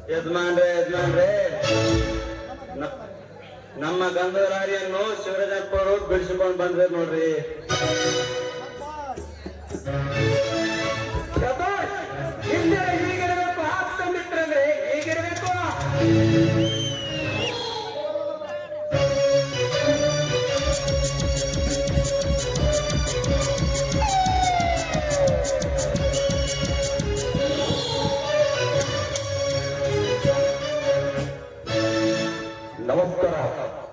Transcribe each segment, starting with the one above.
ಯಜಮಾನ್ರೆ ನಮ್ಮ ಗಂಧರಾರಿಯನ್ನು ಶಿವರಾಜಪ್ಪರು ಬಿಡಿಸಿಕೊಂಡು ಬಂದ್ರೆ ನೋಡ್ರಿ. ಹೀಗಿರಬೇಕು, ಆಪ್ತ ಮಿತ್ರಂದ್ರೆ ಹೀಗಿರಬೇಕು. ನಮಸ್ಕಾರ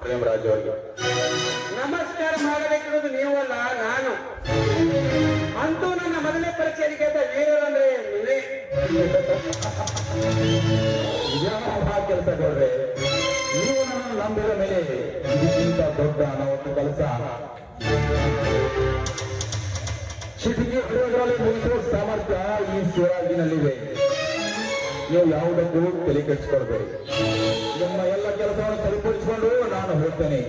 ಪ್ರೇಮರಾಜ್ ಅವರಿಗೆ. ನಮಸ್ಕಾರ ಮಾಡಬೇಕಿರೋದು ನೀವಲ್ಲ, ನಾನು. ಅಂತೂ ನನ್ನ ಮೊದಲನೇ ಪರಿಚಯಕ್ಕೆ ವೀರರಂದ್ರೆ ನೀವೇ. ಕೆಲಸ ನೋಡ್ರೆ, ನೀವು ನನ್ನ ನಂಬಿದ ಮೇಲೆ ಇದಕ್ಕಿಂತ ದೊಡ್ಡ ಒಂದು ಕೆಲಸ ಶಿಟಿಗೆ ಹೊಡೆಯೋದ್ರಲ್ಲಿ ಮುಗಿಸುವ ಸಾಮರ್ಥ್ಯ ಈ ಶಿವರಾಜಿನಲ್ಲಿದೆ. ನೀವು ಯಾವುದಕ್ಕೂ ತಲೆ ಕೆಡಿಸಿಕೊಳ್ಬೇಡಿ. ನಿಮ್ಮ ಎಲ್ಲ ಕೆಲಸವನ್ನು ಸರಿಪಡಿಸಿಕೊಂಡು ನಾನು ಹೋಗ್ತೇನೆ.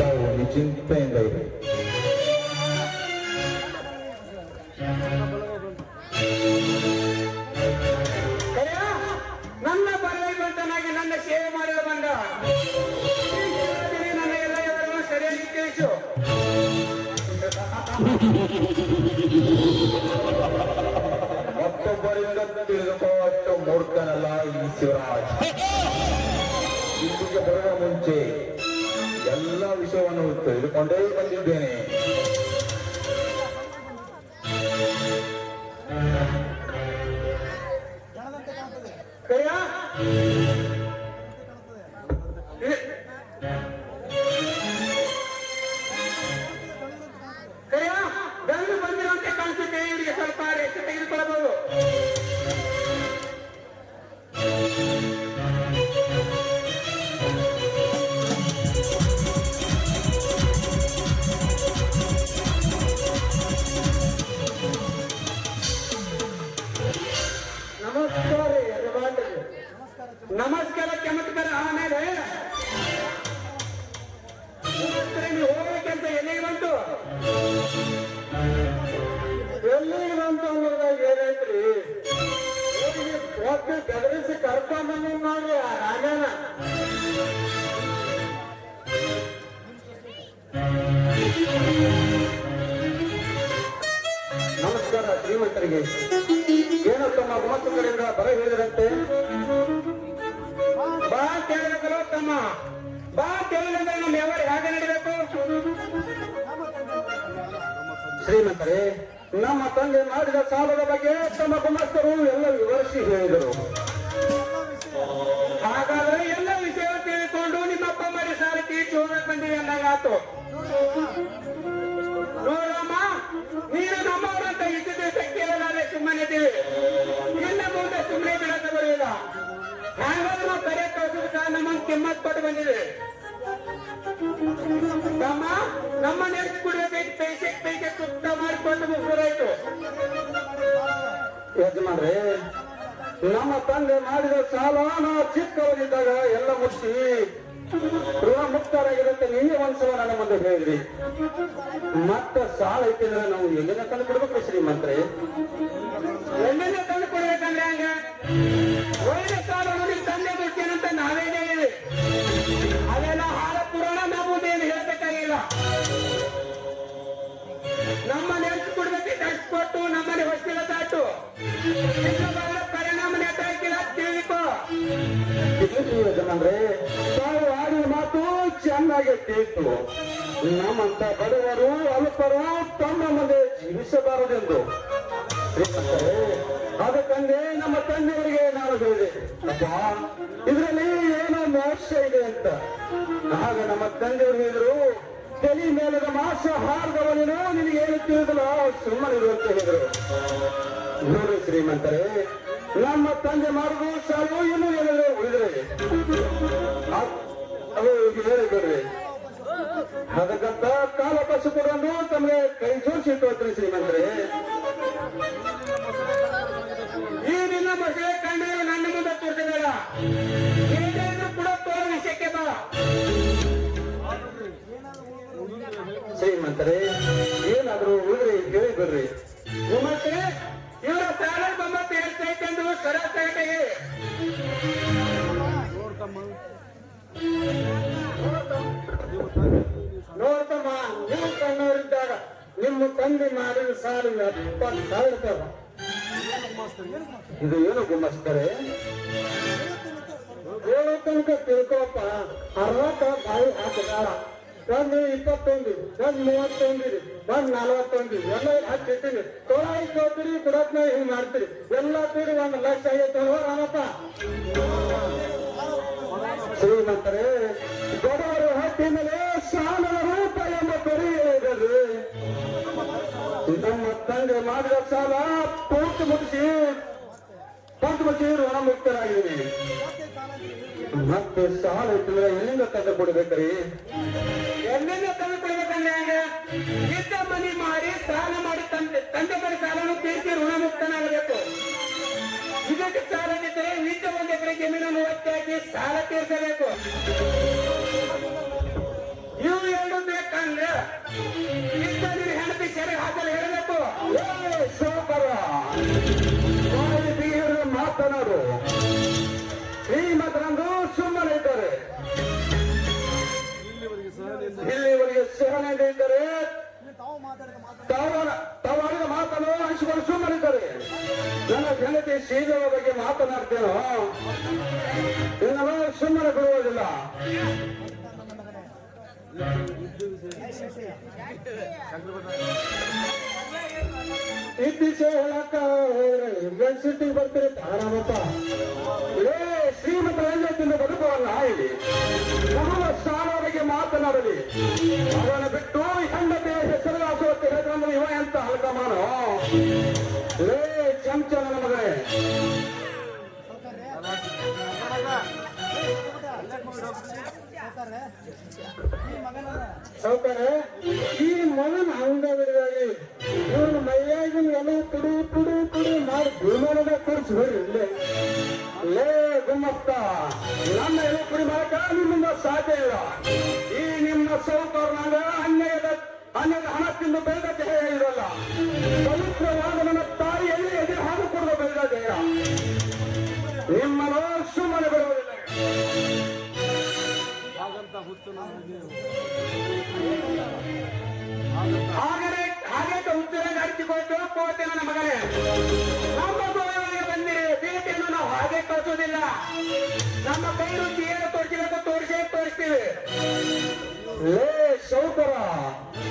ತಾವು ನಿಶ್ಚಿಂತೆಯಿಂದ ಇದೆ. ನನ್ನ ಪರವಾಗಿ ನನ್ನ ಸೇವೆ ಮಾಡಲು ಬಂದ ನನ್ನ ಎಲ್ಲ ಇವರನ್ನು ಸರಿಯಾಗಿ ತಿಳಿಸು. ಮತ್ತೊಬ್ಬರಿಂದ ತಿಳಿದುಕೊಳ್ಳುವಷ್ಟು ಮೂರ್ಖನಲ್ಲ ಈ ಶಿವರಾಜ್. ಇಲ್ಲಿಗೆ ಬರುವ ಮುಂಚೆ ಎಲ್ಲ ವಿಷಯವನ್ನು ತಿಳಿದುಕೊಂಡೇ ಬಂದಿದ್ದೇನೆ. ಗಂಡು ಬಂದಿರುವಂತೆ ಕಾಣಿಸುತ್ತೆ. ಇವರಿಗೆ ಸ್ವಲ್ಪ ರೆಸ್ಟ್ ತೆಗೆದುಕೊಳ್ಳಬಹುದು. ನಮಸ್ಕಾರ ಚಮತ್ಕಾರ. ಆಮೇಲೆ ನೀವು ಹೋಗ್ಬೇಕಂತ ಎಲ್ಲಿಗೆ ಬಂತು ಅನ್ನೋದಾಗ ಏನೈತ್ರಿ, ಗದರಿಸಿ ಕರ್ಕೊಂಡ್ ನೋಡ್ರಿ ಆ ರಾಜನ. ನಮಸ್ಕಾರ ಶ್ರೀಮಂತರಿಗೆ. ಏನೋ ತಮ್ಮ ಮೂವತ್ತು ಕಡೆಯಿಂದ ಬರ ಹೇಳಿದ್ರಂತೆ. ಬಾ ಕೇಳಿದ್ರು ತಮ್ಮ, ಬಾ ಕೇಳಿದ್ರೆ ನಮ್ಮ ವ್ಯವಹಾರ ಹೇಗೆ ನಡೀಬೇಕು? ಶ್ರೀಮಂತರೇ, ನಮ್ಮ ತಂದೆ ಮಾಡಿದ ಸಾಲದ ಬಗ್ಗೆ ತಮ್ಮ ಗುಮಾಸ್ತರು ಎಲ್ಲ ವಿವರಿಸಿ ಹೇಳಿದರು. ಹಾಗಾದ್ರೆ ಎಲ್ಲ ವಿಷಯ ತಿಳಿದುಕೊಂಡು ನಿಮ್ಮಪ್ಪ ಮಾಡಿ ಸಾಲ ತೀರ್ಸಿ ಹೋಗಕ್ಕೆ ಬಂದಿದೆ ಅಂದಾಗಾತು. ನೋಡಮ್ಮ, ನೀನು ನಮ್ಮವರಂತ ಇದ್ದಿದ್ದೆ ಶಕ್ತಿಯಲ್ಲಾದ್ರೆ ಸುಮ್ಮನಿದ್ದೀವಿ. ಇನ್ನ ಮುಂದೆ ಸುಮ್ಮನೆ ಬಿಡಕ ಬರುವುದಿಲ್ಲ. ಹ್ಯಾಂಗಾದ್ರೂ ನಾವು ಕರೆ ಕಳಿಸೋದಕ್ಕ ನಮ್ಮನ್ನು ಕಿಮ್ಮತ್ ಕೊಟ್ಟು ಬಂದಿದೆ. ತಮ್ಮ ನಮ್ಮ ನೆನಪು ಕುಡಿಯಬೇಕು, ಪೈಸೆ ಸುತ್ತ ಮಾಡಿಕೊಂಡು ಮುಗಿದೋರಾಯ್ತು. ಯಜಮಾನ್ರೆ, ನಮ್ಮ ತಂದೆ ಮಾಡಿದ ಸಾಲ ನಾವು ಚಿಕ್ಕವರಿದ್ದಾಗ ಎಲ್ಲ ಮುಗಿಸಿ ಋಣ ಮುಕ್ತರಾಗಿರುತ್ತೆ. ನೀವೇ ಒಂದ್ಸಲ ನನ್ನ ಮುಂದೆ ಹೇಳಿದ್ರಿ. ಮತ್ತೆ ಸಾಲ ಇಟ್ಟಿದ್ರೆ ನಾವು ಎಲ್ಲಿಂದ ತಂದು ಕೊಡ್ಬೇಕು ಶ್ರೀಮಂತ್ರೆ? ಎಲ್ಲಿಂದ ತಂದು ಕೊಡ್ಬೇಕಂದ್ರೆ ಹಂಗ ಒಳ್ಳೆ ಸಾಲ ನೋಡಿ ತಂದೆ ಬಿಡ್ತೇನಂತ ನಾವೇ ಹೇಳಿದ್ವಿ. ಅದೆಲ್ಲ ಹಾಲಪುರ ಪರಿಣಾಮ ನೇತಾಕಿಲ್ಲ ತಿಳಿಕೋ. ಯಜಮಾನ್ರೆ, ತಾವು ಆಡಿದ ಮಾತು ಚೆನ್ನಾಗಿ ತಿಳಿತು. ನಮ್ಮಂತ ಬಡವರು ಅಲ್ಪರು ತಮ್ಮ ಮುಂದೆ ಜೀವಿಸಬಾರದೆಂದು. ಅದಕ್ಕಂದೇ ನಮ್ಮ ತಂದೆಯವರಿಗೆ ನಾನು ಹೇಳಿದೆ, ಅಪ್ಪ ಇದರಲ್ಲಿ ಏನೋ ಮೋಕ್ಷ ಇದೆ ಅಂತ. ಆಗ ನಮ್ಮ ತಂದೆಯವರು ಹೇಳಿದ್ರು, ತಲೆ ಮೇಲದ ಮಾಸ ಹಾರದವನೇನು ನಿನಗೇನು ತಿಳಿದಲ್ಲ, ಸುಮ್ಮನಿರು ಅಂತ ಹೇಳಿದ್ರು. ನೋಡಿ ಶ್ರೀಮಂತರೇ, ನಮ್ಮ ತಂದೆ ಮಾಡುದು ಸಾಲು ಇನ್ನೂ ಏನಾದ್ರು ಉಳಿದ್ರೆ ಅದು ಹೇಳಿಕೊಡ್ರಿ. ಅದಕ್ಕಂತ ಕಾಲ ಪಶು ಕೊಡೋದು ತಮಗೆ ಕೈ ಜೋಡಿಸಿ ತೋರ್ತೀನಿ ಶ್ರೀಮಂತರೇ. ಈ ನಿನ್ನ ಮಸಳೆ ಕಂಡು ನನ್ನ ಮುಂದೆ ತೋರಿಸಬೇಡ. ಏನಾದ್ರೂ ಕೂಡ ತೋರ ವಿಷಯಕ್ಕೆ ಬಾ. ಶ್ರೀಮಂತರೇ, ಏನಾದ್ರೂ ಉಳಿದ್ರಿ ಹೇಳಿ ಬರ್ರಿ. ಮತ್ತೆ ಇವರ ಸಾಲ ಬಂಬತ್ತು ಹೇಳ್ತೈತೆಂದು ಸರಾಸರಿಗೆ ನೋಡ್ತಮ್ಮ, ನೀವು ಕಣ್ಣವರಿದ್ದಾಗ ನಿಮ್ಮ ತಂದೆ ಮಾಡಿದ ಸಾಲ 70,000 ರೂಪಾಯಿ. ಇದು ಏನು ಗುಮ್ಮಸ್ತಾರೆ? ಹೇಳೋ ತನಕ ತಿಳ್ಕೊಪ್ಪ. 60 ಬಾಯಿ ಹಾಕಿದಾರ, ಬಂದು 21, ಬಂದು 31, ಬಂದು 41 ಎಲ್ಲ ಹಾಕಿರ್ತೀವಿ. ತೊಳಾಯಿ ತೋತೀರಿ ಕೊಡಕ್ ನಾವು ಹಿಂಗ್ ಮಾಡ್ತೀರಿ. ಎಲ್ಲ ಕೂಡಿ 1 ಲಕ್ಷ ಆಗೈತೆ ರಾಮಪ್ಪ. ಶ್ರೀಮಂತರೇ, ಬಡವರ ಹಟ್ಟಿ ಮೇಲೆ ಸಾಲದ ರೂಪ ಎಂಬ ಪರಿಯಿದೆ. ನಮ್ಮ ತಂದೆ ಮಾಡಿದ ಸಾಲ ಪೂರ್ತಿ ಮುಗಿಸಿ ಋಣಮುಕ್ತರಾಗಿದ್ದೀನಿ. ಮತ್ತೆ ಸಾಲ ಇಟ್ಟಿದ್ರೆ ಎಲ್ಲಿಂದ ತಂದು ಕೊಡ್ಬೇಕ್ರಿ? ಎಲ್ಲಿಂದ ತಂದು ಕೊಡ್ಬೇಕಂದ್ರೆ ಇದ್ದ ಮನಿ ಮಾಡಿ ಸಾಲ ಮಾಡಿ ತಂದೆ ಬರೀ ಸಾಲನು ತೀರಿಸಿ ಋಣಮುಕ್ತನಾಗಬೇಕು. ಇದಕ್ಕೆ ಸಾಲ ಇದ್ದರೆ ನಿತ್ಯ 1 ಎಕರೆ ಜಮೀನನ್ನು ಒತ್ತಾಗಿ ಸಾಲ ತೀರಿಸಬೇಕು. ಇವು ಎರಡು ಬೇಕಂದ್ರೆ ಇದ್ದ ನೀನು ಹೆಂಡತಿ ಸೆರೆ ಹಾಕಲು ಹೇಳಬೇಕು. ಸೋಕರ ಬಾಯಿ ಬೀರು ಮಾತನಾಡು. ಶ್ರೀಮಂತರಂದು ಸುಮ್ಮನೆ ಇದ್ದಾರೆ, ಇಲ್ಲಿವರೆಗೆ ಸಹನೆ ಇದ್ದರೆ ತಾವಾಡಿದ ಮಾತನ್ನು ಹಂಚಿಕೊಂಡು ಸುಮ್ಮನಿದ್ದಾರೆ. ನನ್ನ ಜನತೆ ಶೀಲದ ಬಗ್ಗೆ ಮಾತನಾಡ್ತೇನೋ ನಿನ್ನನ್ನು ಸುಮ್ಮನೆ ಬಿಡುವುದಿಲ್ಲ. ಇತ್ತೀಚೆ ಹೇಳಕ್ಕ ಯೂನಿವರ್ಸಿಟಿಗೆ ಬರ್ತೀರಿ ಆರಾಮಪ್ಪ. ಶ್ರೀಮಂತರ ಹೆಂಗತ್ತಿಂದ ಬದುಕುವಲ್ಲ ಇಲ್ಲಿ ನಮ್ಮ ಸಾಲವರಿಗೆ ಮಾತನಾಡಲಿ. ಅವನ ಬಿಟ್ಟು ಹೆಂಡತಿ ಹೆಸರು ಹಾಕುವಂತೆ ಹೇಳಿದ್ರೆ ಇವ ಎಂತ ಹಲ್ಕಮಾನ ಚಮಚ ನನ್ನ ಮಗನೇ. ಸೌಕರ್ಯ ಈ ಮಗನ ಹಂಗ ಬಿಡದಾಗಿ ಇವನು ಮೈಯಾಗಿನ ಎಲ್ಲ ಪುಡಿ ಪುಡಿ ಪುಡಿ ಮಾಡಿ ವಿಮಾನದ ಕೂರಿಸಿ ಬಿಡ್ರಿ. ಇಲ್ಲೇ ಲೇ ಗುಮ್ಮಪ್ಪ, ನನ್ನ ಎಲ್ಲ ಪುಡಿ ಮಾಡಕ ನಿಮ್ಮಿಂದ ಸಾಧ್ಯ ಇಲ್ಲ. ಈ ನಿಮ್ಮ ಸೌಕರ್ನಾಗ ಅನ್ಯದ ಹಣ ತಿಂದು ಬೆಳೆದ ಇರಲ್ಲ. ಪವಿತ್ರವಾದ ನನ್ನ ತಾಯಿಯಲ್ಲಿ ಎದುರು ಹಾಲು ಕೊಡುವ ಬೆಳೆದ ದೇಹ ನಿಮ್ಮನ್ನು ಸುಮ್ಮನೆ ಬರುವುದಿಲ್ಲ. ಹಾಗೆ ಹುಚ್ಚರಾಗಿ ಅರಿಸಿಕೊಂಡು ಹೋಗ್ತೇವೆ ನನ್ನ ಮಗನೇ. ನಮ್ಮ ಗೋಳಿಗೆ ಬಂದಿರಿ ಭೇಟಿಯನ್ನು ನಾವು ಹಾಗೆ ಕಳಿಸೋದಿಲ್ಲ. ನಮ್ಮ ಕೈ ರುಚಿ ಏನು ತೋರಿಸಬೇಕು ತೋರಿಸ್ತೀವಿ. ಲೇ ಸೌಕರ,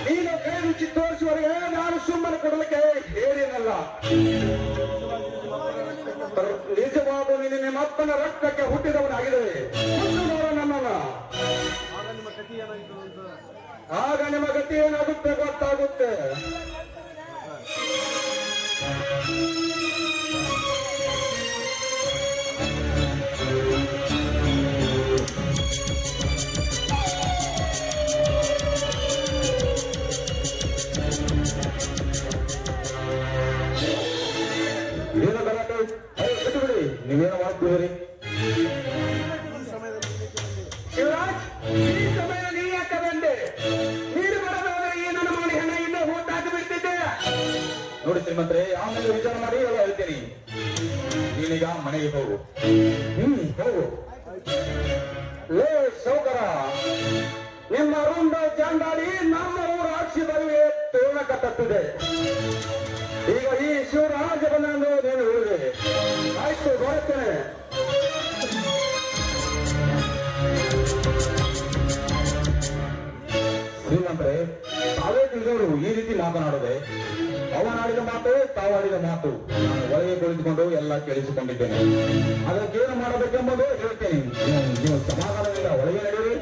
ನೀನು ಕೈ ರುಚಿ ತೋರಿಸುವವರೆಗೆ ನಾನು ಸುಮ್ಮನೆ ಕೊಡಲಿಕ್ಕೆ ಹೇಳಿನಲ್ಲ. ನಿಜವಾದ ನೀನು ನಿಮ್ಮಪ್ಪನ ರಕ್ತಕ್ಕೆ ಹುಟ್ಟಿದವನಾಗಿದೆ. ನನ್ನನ್ನು ಆಗ ನಿಮ್ಮ ಗತಿ ಏನಾಗುತ್ತೆ ಗೊತ್ತಾಗುತ್ತೆ. ಏನು ಗಲಾಟೆ ಬಿಟ್ಟು ಬಿಡಿ, ನೀವೇನೋ ಮಾಡ್ತೀರಿ. ಶಿವರಾಜ್, ಈ ಸಮಯ ನೀ ಯಾಕೆ ಬಂದೆ? ನೀನು ಬರಬೇಕಾದ್ರೆ ಈ ನನ್ನ ಮಾಡಿ ಹಣ ಇನ್ನೂ ಹೂತಾಕಿ ಬಿಡ್ತಿದ್ದೆ. ನೋಡಿ ಶ್ರೀಮಂತರೇ, ಆಮೇಲೆ ವಿಚಾರ ಮಾಡಿ ಎಲ್ಲ ಹೇಳ್ತೀನಿ. ನೀನೀಗ ಮನೆಗೆ ಹೋಗು. ಹೋಗು. ಲೇ ಸೌಕರ, ನಿಮ್ಮ ರುಂಡ ಚಂದಾಡಿ ನಮ್ಮ ಊರ ಆಕ್ಷಿ ಬರುವೆ ತೋರಣ ಕಟ್ಟುತ್ತಿದೆ. ಈಗ ಈ ಶಿವರಾಜ ಬಂದು ನೀನು ಹೇಳಿದೆ. ಆಯ್ತು, ಬರುತ್ತೇನೆ. ಶ್ರೀಮಂತರೇ, ತಾವೇ ತಿಳಿದವರು ಈ ರೀತಿ ಮಾತನಾಡದೆ. ಅವನಾಡಿದ ಮಾತು, ತಾವಾಡಿದ ಮಾತು. ನಾನು ಒಳಗೆ ಕುಳಿತುಕೊಂಡು ಎಲ್ಲ ಕೇಳಿಸಿಕೊಂಡಿದ್ದೇನೆ. ಅದಕ್ಕೇನು ಮಾಡಬೇಕೆಂಬುದು ಹೇಳ್ತೇನೆ. ನೀವು ಸಮಾಧಾನದಿಂದ ಒಳಗೆ ನಡೆಯಿರಿ.